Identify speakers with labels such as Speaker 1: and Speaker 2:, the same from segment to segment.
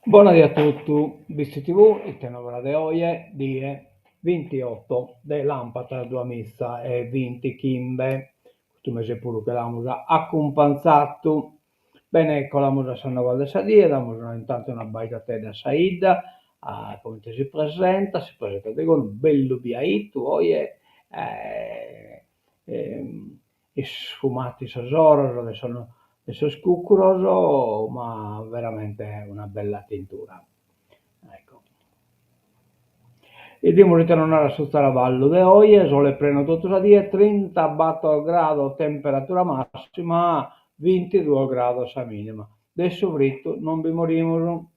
Speaker 1: Buonasera a tutti, visti TV, il tenore di oggi di 28 dell'Ampata 2 missa e 20 Kimbe, questo mese pure che l'abbiamo accompagnato. Bene, ecco la musica San Noval de Sadia, la musica intanto una baita te da Saida, come si presenta con un bello biaito, oggi e sfumati sasoro, adesso scuccuroso, ma veramente una bella tintura. Ecco. E dimmi di tornare a Sottaravallo de oggi, sole pleno tutto la dia, 30 grado temperatura massima, 22 gradi sa minima. Adesso fritto, non vi morimo.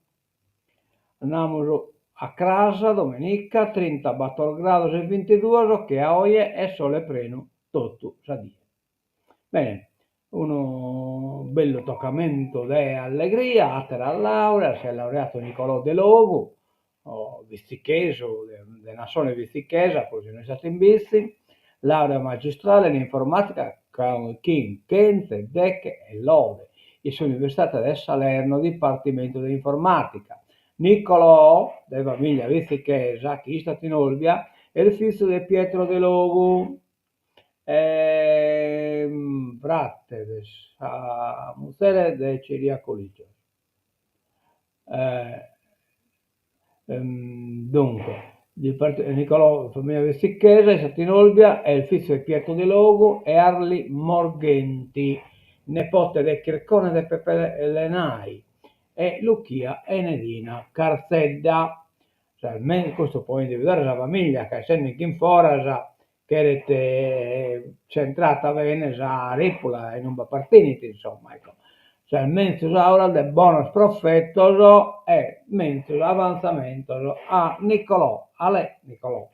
Speaker 1: Andiamo a casa domenica, 30 gradi e 22, che a oggi è sole pleno tutto la dia. Bene, uno bello toccamento di allegria, atera laurea, si è laureato Nicolò De Logo, visticheso, de nazione vistichesa, poi sono stato in visti, laurea magistrale in informatica con King, Kent, Deck e Lode, e sull'Università del Salerno, Dipartimento di Informatica. Niccolò, di famiglia vistichesa, che è stato in Olbia, è il figlio di Pietro De Logo. Pratte, a Mustere de Ciriacoligio. Eh, Dunque, Niccolò, famiglia Vessicchese, è stato in Olbia, è il figlio di Pietro di Logo e Arli Morghenti, nipote del Chircone de Pepe Lenai e Lucia Enedina Carzedda. Cioè, questo può individuare la famiglia che essendo in Forasa, che era centrata bene a Ripola e non va partiti, insomma, ecco. Cioè, mentre ora de bonus proffettos e mentre avanzamento a Niccolò, Ale Niccolò.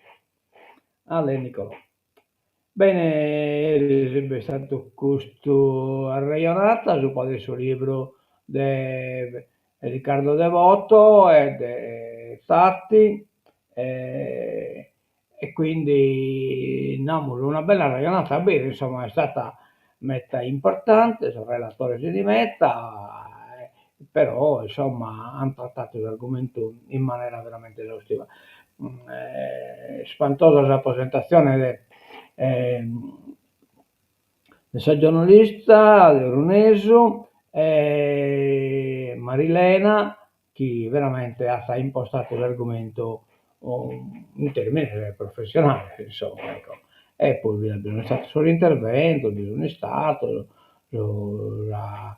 Speaker 1: Bene, è stato questo arraionata su quale suo libro di Riccardo Devoto e di Satti e quindi no, una bella ragionata bene, insomma è stata meta importante, sono relatore di meta, però insomma hanno trattato l'argomento in maniera veramente esaustiva. Spantosa rappresentazione del giornalista di Runesu, Marilena, che veramente ha impostato l'argomento in termini professionali, insomma, ecco. E poi abbiamo stato sull'intervento, bisogna stato la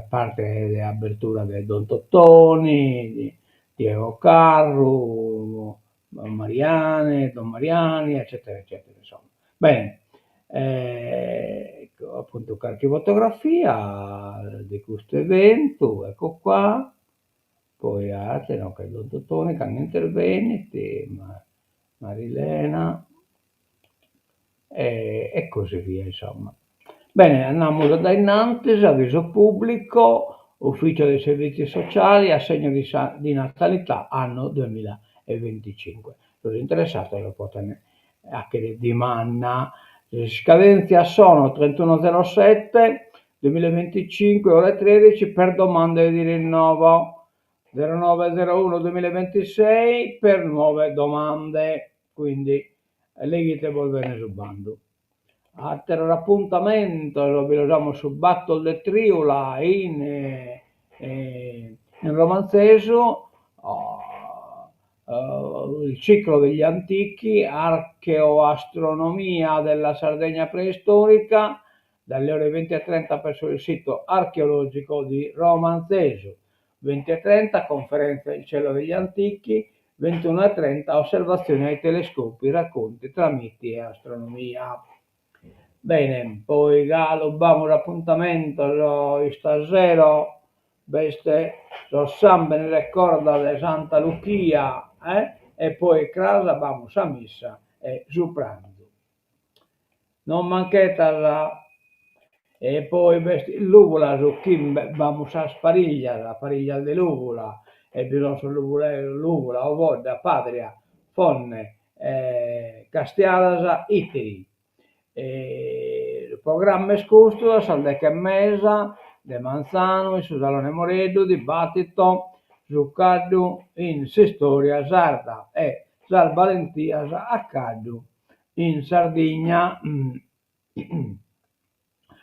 Speaker 1: parte di apertura del Don Tottoni, di Diego Carru, Don Mariani, eccetera, eccetera, insomma. Bene, ecco, appunto qualche fotografia di questo evento, ecco qua, poi altri, no, che Don Tottoni, che hanno intervenuti, Marilena, e così via, insomma. Bene, andiamo da innanzi, avviso pubblico, ufficio dei servizi sociali, assegno di natalità anno 2025. Los interessati lo possono anche di manna. Le scadenze sono 3107 2025 ore 13 per domande di rinnovo. 0901 2026 per nuove domande, quindi leghite volvene sul bando. A terrore appuntamento lo vediamo su Battle de Triula in romanzeso, il ciclo degli antichi, archeoastronomia della Sardegna preistorica, dalle ore 20:30 presso il sito archeologico di Romanzeso, 20:30 conferenza Il cielo degli antichi, 21:30 osservazioni ai telescopi, racconti tra miti e astronomia. Bene, poi Galo, abbiamo l'appuntamento stasera, veste, lo San Benedetto di Santa Lucia, e poi casa abbiamo a missa e su pranzo. Non manchete la e poi l'uvola su chi vamos a spariglia, la pariglia di l'uvola, e bisogna l'uvola, o vodda, patria, fonne, castiadas, iteri. Il programma è scusto, saldeca e mesa, de Manzano, su Salone Moredo, dibattito, succadu in storia sarda e sal valentias accadu in Sardegna.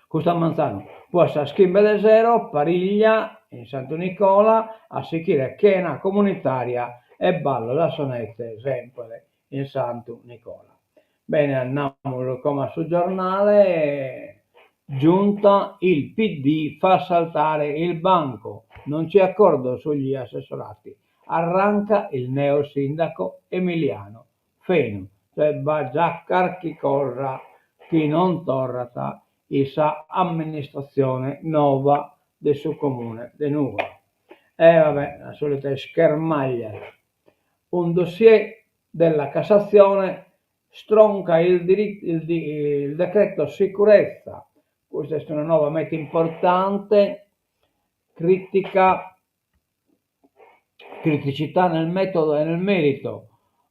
Speaker 1: Questa manzano può scrivere zero, pariglia in Santo Nicola, a sicché chena comunitaria e ballo la sonette sempre in Santo Nicola. Bene, andiamo come sul giornale. Giunta, il PD fa saltare il banco, non c'è accordo sugli assessorati. Arranca il neo sindaco Emiliano Fenu, cioè va già chi corra, chi non torrata, sa amministrazione nuova del suo comune di Nuvola. E vabbè, la solita schermaglia. Un dossier della Cassazione stronca il decreto sicurezza. Questa è una nuova meta importante, criticità nel metodo e nel merito,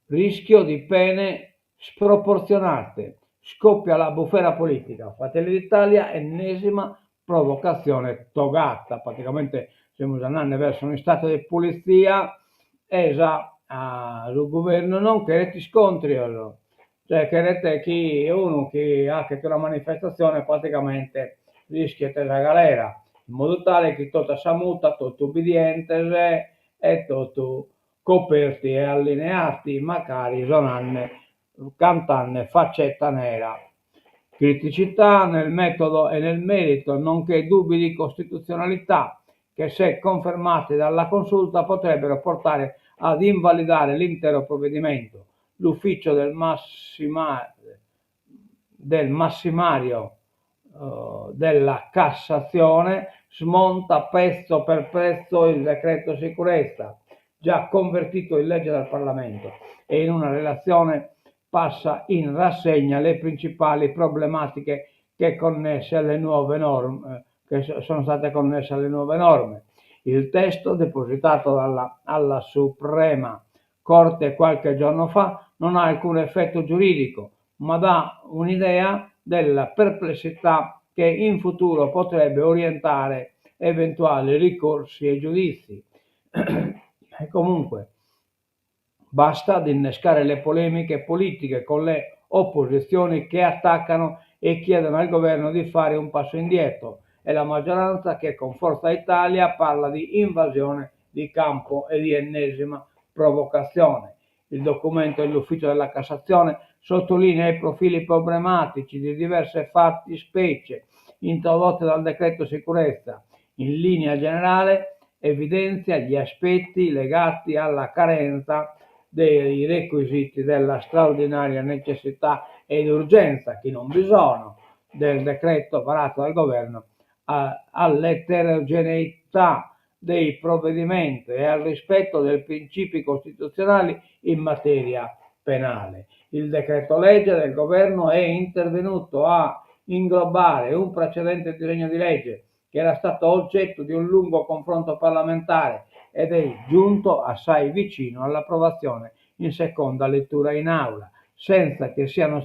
Speaker 1: rischio di pene sproporzionate, scoppia la bufera politica. Fratelli d'Italia, ennesima provocazione togata, praticamente stiamo andando verso un stato di polizia esa al governo non che scontri, cioè che chi uno che ha che una manifestazione praticamente rischia la galera, in modo tale che tutta sa muta, tutto ubbidiente e tutto coperti e allineati, magari sonanne, cantanne faccetta nera. Criticità nel metodo e nel merito, nonché dubbi di costituzionalità che, se confermati dalla consulta, potrebbero portare ad invalidare l'intero provvedimento. L'ufficio del massimario della Cassazione smonta pezzo per pezzo il decreto sicurezza, già convertito in legge dal Parlamento, e in una relazione passa in rassegna le principali problematiche che sono state connesse alle nuove norme. Il testo, depositato alla Suprema Corte qualche giorno fa, non ha alcun effetto giuridico, ma dà un'idea della perplessità che in futuro potrebbe orientare eventuali ricorsi e giudizi. E comunque, basta ad innescare le polemiche politiche con le opposizioni che attaccano e chiedono al governo di fare un passo indietro, e la maggioranza che con Forza Italia parla di invasione di campo e di ennesima provocazione. Il documento dell'Ufficio della Cassazione sottolinea i profili problematici di diverse fattispecie introdotte dal decreto sicurezza. In linea generale evidenzia gli aspetti legati alla carenza dei requisiti della straordinaria necessità ed urgenza, che non bisogna, del decreto varato dal governo, all'eterogeneità dei provvedimenti e al rispetto dei principi costituzionali in materia penale. Il decreto legge del governo è intervenuto a inglobare un precedente disegno di legge che era stato oggetto di un lungo confronto parlamentare ed è giunto assai vicino all'approvazione in seconda lettura in aula, senza che siano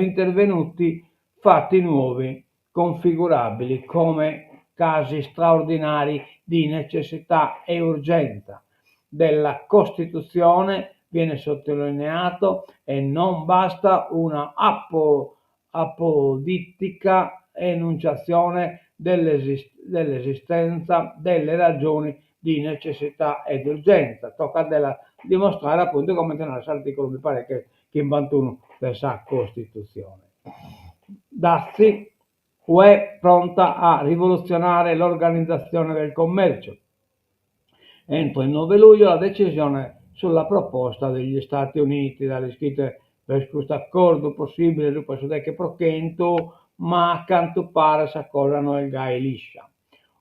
Speaker 1: intervenuti fatti nuovi configurabili come casi straordinari di necessità e urgenza. Della Costituzione viene sottolineato e non basta una apodittica enunciazione dell'esistenza delle ragioni di necessità ed urgenza. Tocca dimostrare appunto come tenere l'articolo, mi pare che in 21 della Costituzione. Dazi, UE pronta a rivoluzionare l'organizzazione del commercio. Entro il 9 luglio la decisione sulla proposta degli Stati Uniti dalle scritte per questo accordo possibile su questo che prochento, ma a quanto pare si accorrano il gai liscia.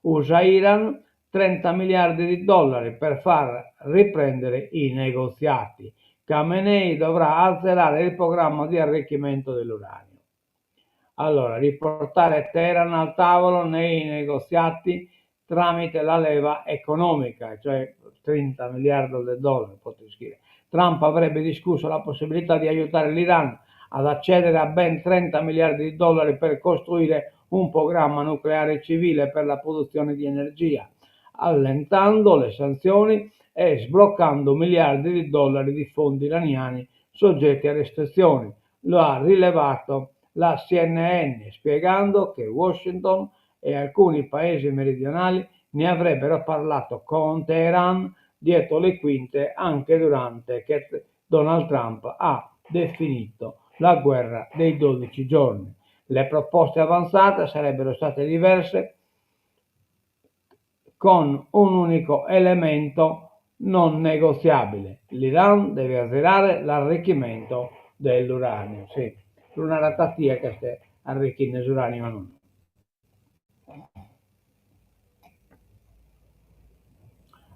Speaker 1: USA-Iran, 30 miliardi di dollari per far riprendere i negoziati. Khamenei dovrà azzerare il programma di arricchimento dell'uranio. Allora, riportare Teheran al tavolo nei negoziati tramite la leva economica, cioè 30 miliardi di dollari, potete scrivere. Trump avrebbe discusso la possibilità di aiutare l'Iran ad accedere a ben 30 miliardi di dollari per costruire un programma nucleare civile per la produzione di energia. allentando le sanzioni e sbloccando miliardi di dollari di fondi iraniani soggetti a restrizioni. Lo ha rilevato la CNN, spiegando che Washington e alcuni paesi meridionali ne avrebbero parlato con Teheran dietro le quinte anche durante che Donald Trump ha definito la guerra dei 12 giorni. Le proposte avanzate sarebbero state diverse, con un unico elemento non negoziabile: l'Iran deve azzerare l'arricchimento dell'uranio. Sì, una ratatia che sta arricchendo l'uranio non.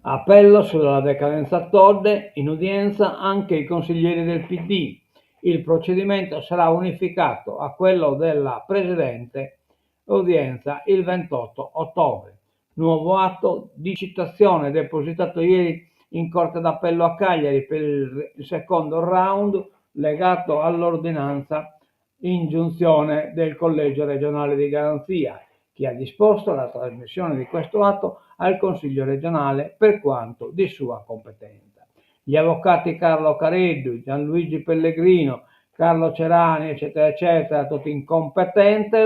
Speaker 1: Appello sulla decadenza Todde, in udienza anche i consiglieri del PD. Il procedimento sarà unificato a quello della precedente udienza il 28 ottobre. Nuovo atto di citazione depositato ieri in Corte d'Appello a Cagliari per il secondo round legato all'ordinanza ingiunzione del Collegio regionale di garanzia, che ha disposto la trasmissione di questo atto al Consiglio regionale per quanto di sua competenza. Gli avvocati Carlo Careddu, Gianluigi Pellegrino, Carlo Cerani, eccetera, eccetera, tutti incompetenti.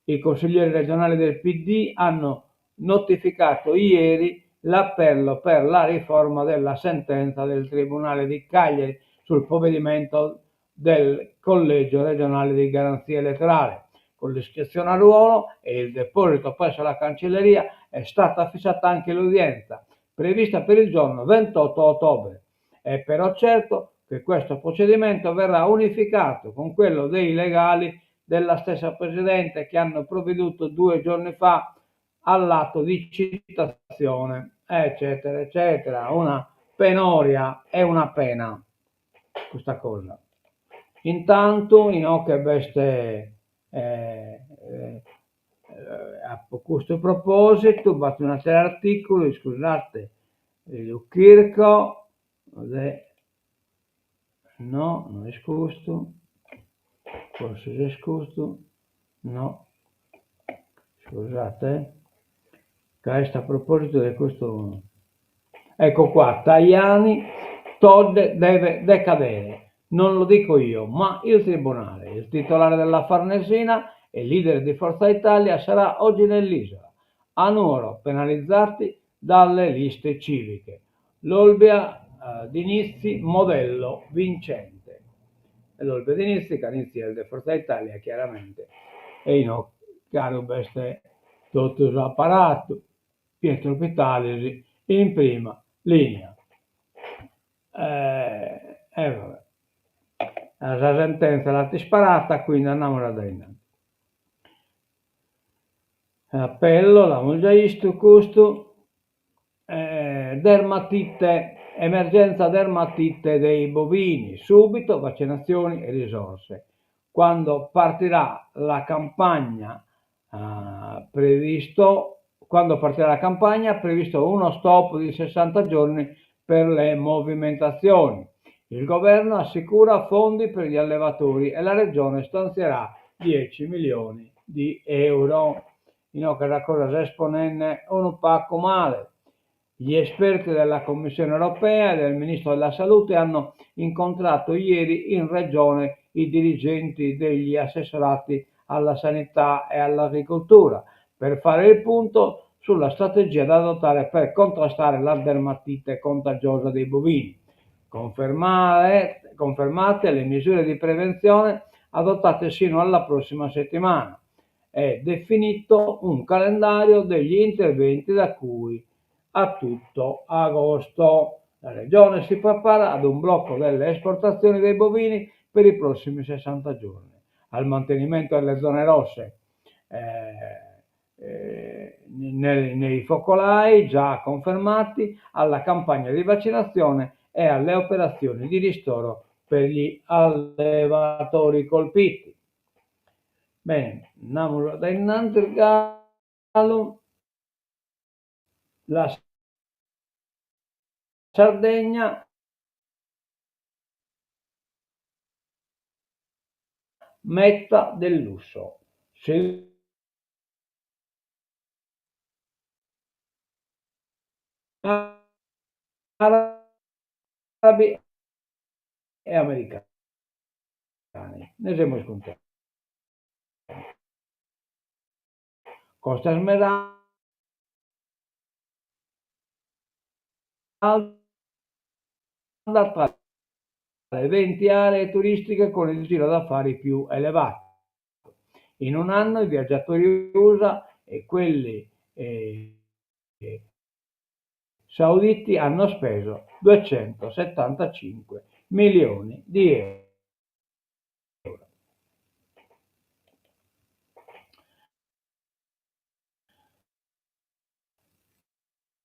Speaker 1: I consiglieri regionali del PD hanno notificato ieri l'appello per la riforma della sentenza del Tribunale di Cagliari sul provvedimento del Collegio regionale di garanzia elettorale. Con l'iscrizione a ruolo e il deposito presso la cancelleria è stata fissata anche l'udienza, prevista per il giorno 28 ottobre. È però certo che questo procedimento verrà unificato con quello dei legali della stessa Presidente, che hanno provveduto 2 giorni fa all'atto di citazione, eccetera, eccetera. Una penoria e una pena questa cosa. Intanto, che veste a questo proposito, basta un altro articolo, scusate, il Kirko, no, non è scusto, forse è scusto, no, scusate, questo a proposito di questo, ecco qua, Tajani, Todde deve decadere. Non lo dico io, ma il Tribunale. Il titolare della Farnesina e leader di Forza Italia sarà oggi nell'isola, a Nuoro, penalizzati dalle liste civiche. L'Olbia Dinizi, modello vincente. E l'Olbia Dinizi, Canizzi è il di Forza Italia, chiaramente, e caro beste tutto l'apparato, Pietro Pitalisi in prima linea. Vabbè. La sentenza l'ha disparata, quindi andiamo da innanzi. Appello, l'abbiamo già visto questo, dermatite, emergenza dermatite dei bovini, subito vaccinazioni e risorse. Quando partirà la campagna quando partirà la campagna, previsto uno stop di 60 giorni per le movimentazioni. Il governo assicura fondi per gli allevatori e la regione stanzierà 10 milioni di euro. Che la cosa si esponenne un pacco male. Gli esperti della Commissione europea e del Ministro della Salute hanno incontrato ieri in regione i dirigenti degli assessorati alla sanità e all'agricoltura per fare il punto sulla strategia da adottare per contrastare la dermatite contagiosa dei bovini. Confermate le misure di prevenzione adottate sino alla prossima settimana. È definito un calendario degli interventi da cui a tutto agosto. La regione si prepara ad un blocco delle esportazioni dei bovini per i prossimi 60 giorni, al mantenimento delle zone rosse nei focolai già confermati, alla campagna di vaccinazione e alle operazioni di ristoro per gli allevatori colpiti. Bene, andiamo da innanzi il gallo, la Sardegna, meta del lusso. arabi e americani. Ne siamo scontenti. Costa Smeralda, 20 aree turistiche con il giro d'affari più elevato. In un anno i viaggiatori USA e quelli sauditi hanno speso 275 milioni di euro.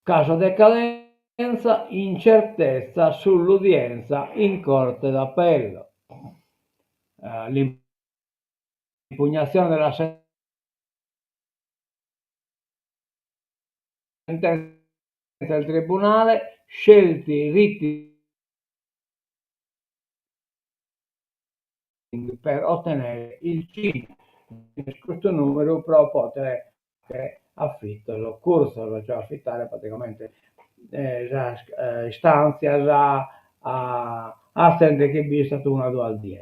Speaker 1: Caso decadenza, incertezza sull'udienza in corte d'appello. L'impugnazione della sentenza del tribunale, scelti i riti per ottenere il CIN. Questo numero però potere che affitto lo corso, cioè affittare praticamente istanze a sente che vi è stato una due al dia.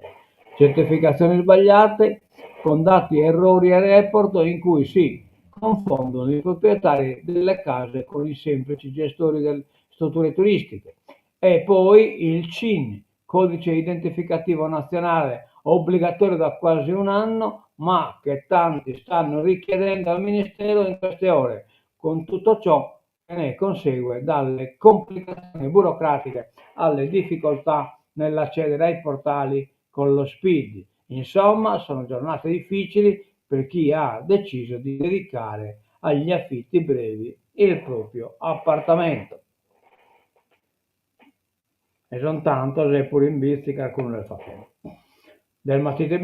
Speaker 1: Certificazioni sbagliate con dati errori e report in cui si confondono i proprietari delle case con i semplici gestori delle strutture turistiche. E poi il CIN, codice identificativo nazionale, obbligatorio da quasi un anno, ma che tanti stanno richiedendo al Ministero in queste ore, con tutto ciò che ne consegue dalle complicazioni burocratiche alle difficoltà nell'accedere ai portali con lo SPID. Insomma, sono giornate difficili per chi ha deciso di dedicare agli affitti brevi il proprio appartamento. E sono tanto se pure in vizi che alcuno le fa. Dermatite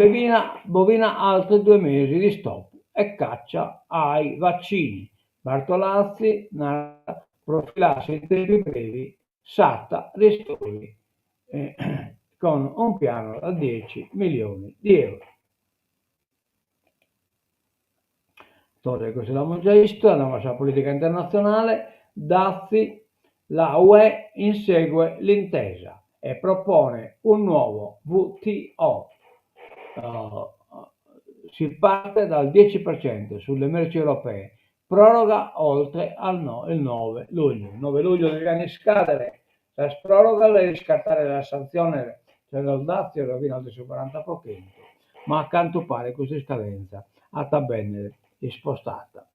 Speaker 1: bovina altri 2 mesi di stop e caccia ai vaccini. Bartolazzi narra profilassi in tempi brevi, SATA ristori con un piano da 10 milioni di euro. Questo l'abbiamo già visto, andiamo alla politica internazionale. Dazi, la UE insegue l'intesa e propone un nuovo WTO. Si parte dal 10% sulle merci europee, proroga oltre il 9 luglio. Il 9 luglio deve scadere la proroga e riscattare la sanzione, cioè lo dazio fino al 40%, ma a quanto pare questa scadenza a bene spostata.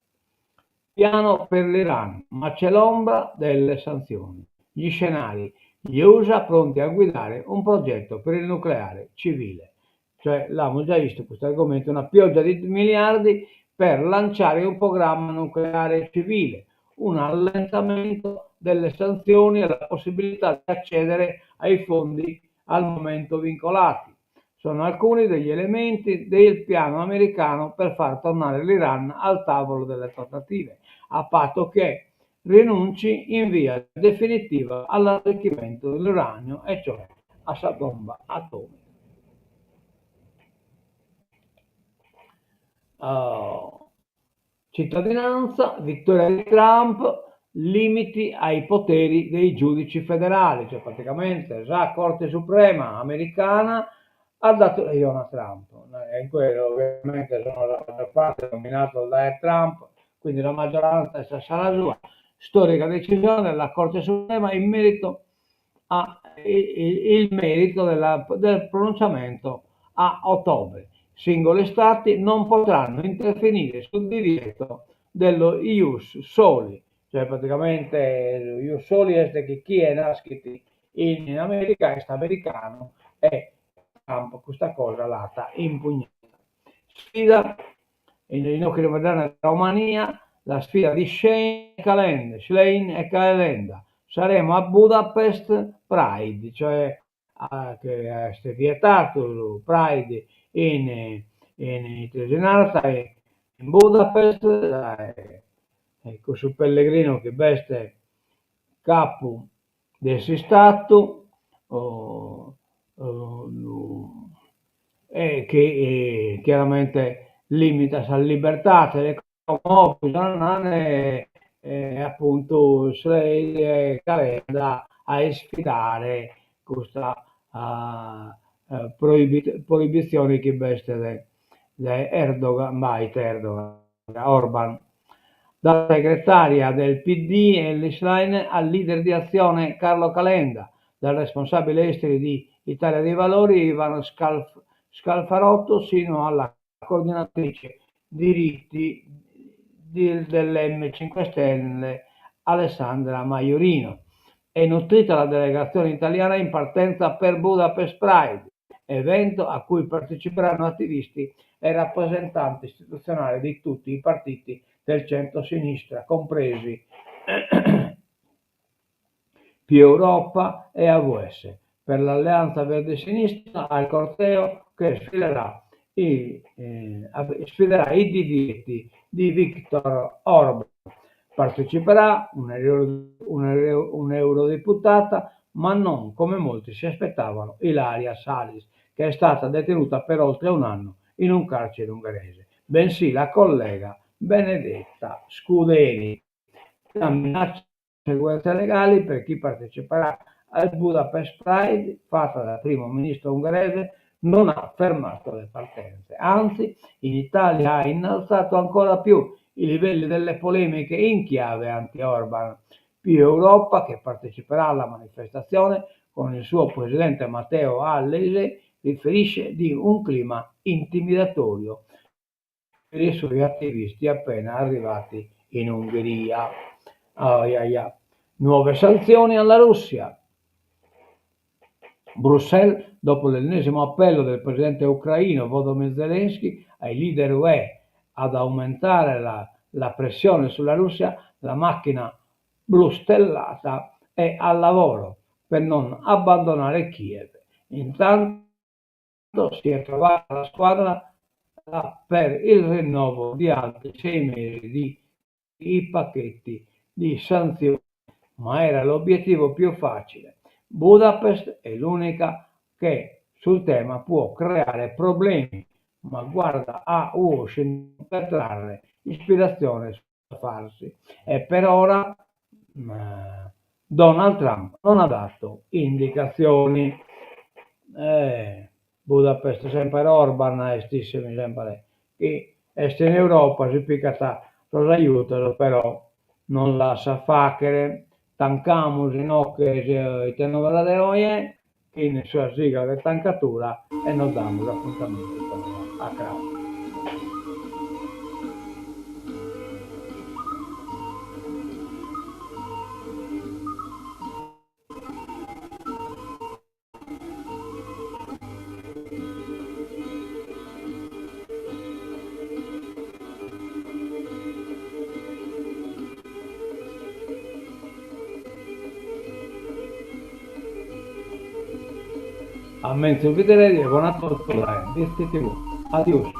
Speaker 1: Piano per l'Iran, ma c'è l'ombra delle sanzioni. Gli scenari, gli USA pronti a guidare un progetto per il nucleare civile. Cioè, l'abbiamo già visto questo argomento, una pioggia di miliardi per lanciare un programma nucleare civile, un allentamento delle sanzioni e la possibilità di accedere ai fondi al momento vincolati. Sono alcuni degli elementi del piano americano per far tornare l'Iran al tavolo delle trattative, a patto che rinunci in via definitiva all'arricchimento dell'uranio, e cioè a sta bomba atomica. Cittadinanza, vittoria di Trump, limiti ai poteri dei giudici federali, cioè praticamente la Corte Suprema americana ha dato ragione a Trump, e in quello ovviamente sono la maggior parte nominato da Trump, quindi la maggioranza sarà sua. Storica decisione della Corte Suprema in merito il merito del pronunciamento a ottobre. Singoli stati non potranno intervenire sul divieto dello ius soli, cioè praticamente lo ius soli è che chi è nascito in America è americano, e Trump questa cosa l'ha impugnata. Sfida in occhi moderna Romania, la sfida di Schlein e Calenda. Saremo a Budapest Pride, cioè che è vietato il Pride in Tresenarta e in Budapest, ecco su Pellegrino che veste capo del Stato, oh, oh, e che chiaramente limita la libertà, appunto Calenda a sfidare questa proibizione che veste di Erdogan, Orban. Da segretaria del PD Elly Schlein al leader di Azione Carlo Calenda, dal responsabile esteri di Italia dei Valori Ivan Scalfarotto sino alla coordinatrice diritti dell'M5 Stelle Alessandra Maiorino. È nutrita la delegazione italiana in partenza per Budapest Pride, evento a cui parteciperanno attivisti e rappresentanti istituzionali di tutti i partiti del centro-sinistra, compresi Più Europa e AVS. Per l'Alleanza Verde Sinistra al corteo che sfiderà i divieti di Viktor Orban. Parteciperà un'eurodeputata, ma non come molti si aspettavano, Ilaria Salis, che è stata detenuta per oltre un anno in un carcere ungherese, bensì la collega Benedetta Scuderi. La minaccia di conseguenze legali per chi parteciperà al Budapest Pride, fatta dal primo ministro ungherese, non ha fermato le partenze. Anzi, in Italia ha innalzato ancora più i livelli delle polemiche in chiave anti-Orban. Più Europa, che parteciperà alla manifestazione con il suo presidente Matteo Allese, riferisce di un clima intimidatorio per i suoi attivisti appena arrivati in Ungheria. Nuove sanzioni alla Russia. Bruxelles, dopo l'ennesimo appello del presidente ucraino Volodymyr Zelensky ai leader UE ad aumentare la pressione sulla Russia, la macchina blu stellata è al lavoro per non abbandonare Kiev. Intanto si è trovata la squadra per il rinnovo di altri 6 mesi di pacchetti di sanzioni, ma era l'obiettivo più facile. Budapest è l'unica che sul tema può creare problemi, ma guarda a Washington per trarre ispirazione su farsi. E per ora Donald Trump non ha dato indicazioni. Budapest sempre Orban, estissimi sempre. E est in Europa si picata los aiutano, però non la sa facere. Tancamos no que tenemos de hoy, in sua sigla de tancatura e nos damos appuntamento a Crao. A mentre vedrete, buona tortura, vestiti voi. Adios.